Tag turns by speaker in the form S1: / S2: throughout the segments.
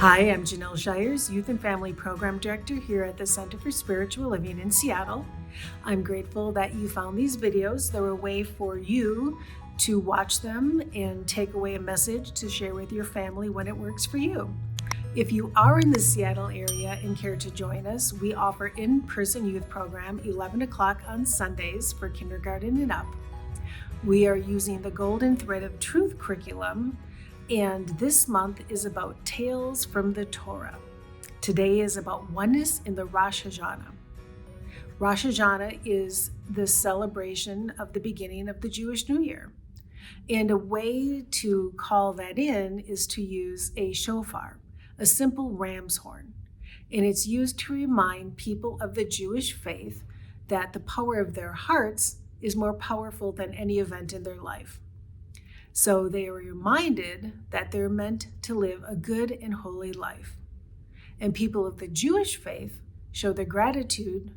S1: Hi, I'm Janelle Shires, Youth and Family Program Director here at the Center for Spiritual Living in Seattle. I'm grateful that you found these videos. They're a way for you to watch them and take away a message to share with your family when it works for you. If you are in the Seattle area and care to join us, we offer in-person youth program 11 o'clock on Sundays for kindergarten and up. We are using the Golden Thread of Truth curriculum, and this month is about tales from the Torah. Today is about oneness in the Rosh Hashanah. Rosh Hashanah is the celebration of the beginning of the Jewish New Year. And a way to call that in is to use a shofar, a simple ram's horn. And it's used to remind people of the Jewish faith that the power of their hearts is more powerful than any event in their life. So they are reminded that they're meant to live a good and holy life. And people of the Jewish faith show their gratitude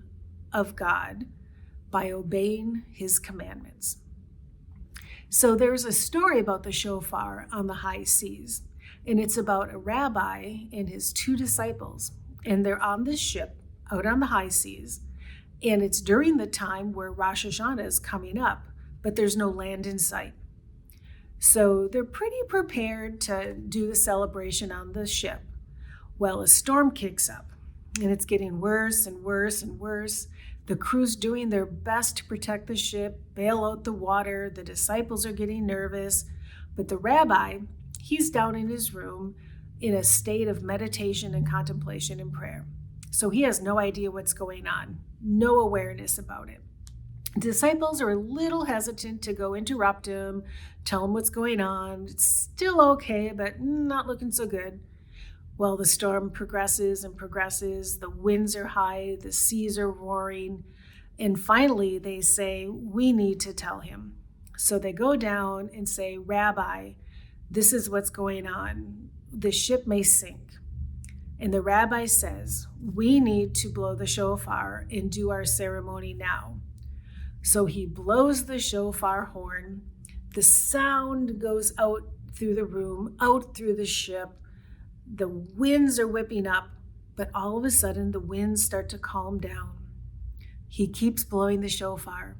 S1: of God by obeying his commandments. So there's a story about the shofar on the high seas, and it's about a rabbi and his two disciples, and they're on this ship out on the high seas, and it's during the time where Rosh Hashanah is coming up, but there's no land in sight. So they're pretty prepared to do the celebration on the ship. Well, a storm kicks up, and it's getting worse and worse and worse. The crew's doing their best to protect the ship, bail out the water. The disciples are getting nervous, but the rabbi, he's down in his room in a state of meditation and contemplation and prayer. So he has no idea what's going on, no awareness about it. Disciples are a little hesitant to go interrupt him, tell him what's going on. It's still okay, but not looking so good. Well, the storm progresses and progresses. The winds are high, the seas are roaring, and finally they say, we need to tell him. So they go down and say, Rabbi, this is what's going on. The ship may sink. And the rabbi says, we need to blow the shofar and do our ceremony now. So he blows the shofar horn. The sound goes out through the room, out through the ship. The winds are whipping up, but all of a sudden the winds start to calm down. He keeps blowing the shofar.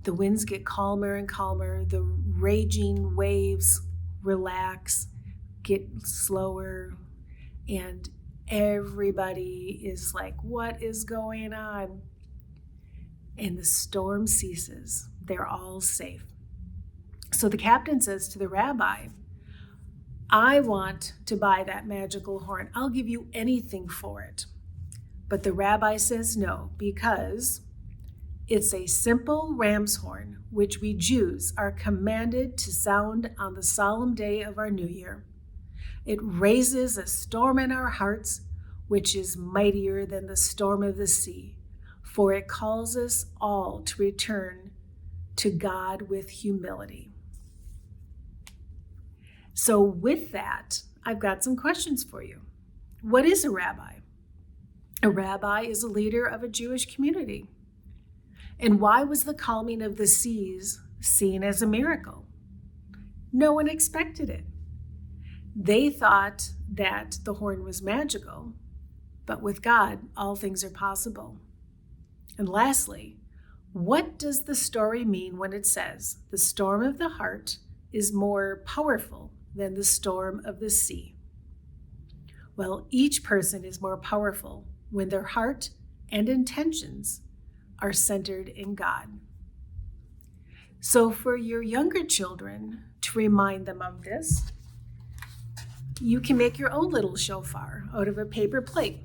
S1: The winds get calmer and calmer. The raging waves relax, get slower, and everybody is like, what is going on? And the storm ceases. They're all safe. So the captain says to the rabbi, I want to buy that magical horn. I'll give you anything for it. But the rabbi says no, because it's a simple ram's horn, which we Jews are commanded to sound on the solemn day of our New Year. It raises a storm in our hearts, which is mightier than the storm of the sea. For it calls us all to return to God with humility. So with that, I've got some questions for you. What is a rabbi? A rabbi is a leader of a Jewish community. And why was the calming of the seas seen as a miracle? No one expected it. They thought that the horn was magical, but with God, all things are possible. And lastly, what does the story mean when it says the storm of the heart is more powerful than the storm of the sea? Well, each person is more powerful when their heart and intentions are centered in God. So for your younger children, to remind them of this, you can make your own little shofar out of a paper plate.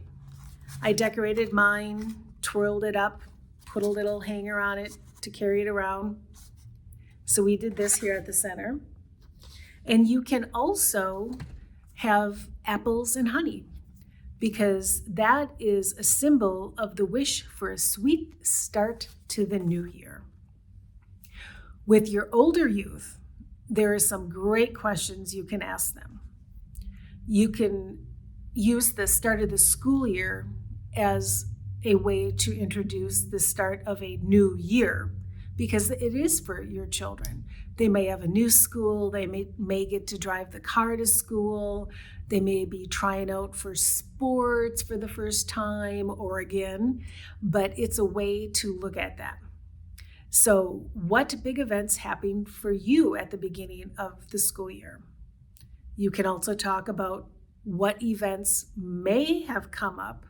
S1: I decorated mine, twirled it up, put a little hanger on it to carry it around. So we did this here at the center. And you can also have apples and honey, because that is a symbol of the wish for a sweet start to the new year. With your older youth, there are some great questions you can ask them. You can use the start of the school year as a way to introduce the start of a new year, because it is for your children. They may have a new school, they may get to drive the car to school, They may be trying out for sports for the first time or again, but it's a way to look at that. So, what big events happen for you at the beginning of the school year? You can also talk about what events may have come up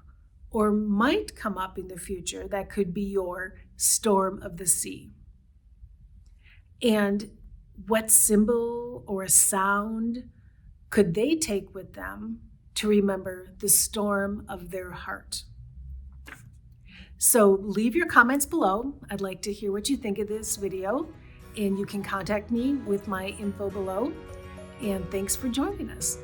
S1: or might come up in the future that could be your storm of the sea. And what symbol or sound could they take with them to remember the storm of their heart? So leave your comments below. I'd like to hear what you think of this video, and you can contact me with my info below. And thanks for joining us.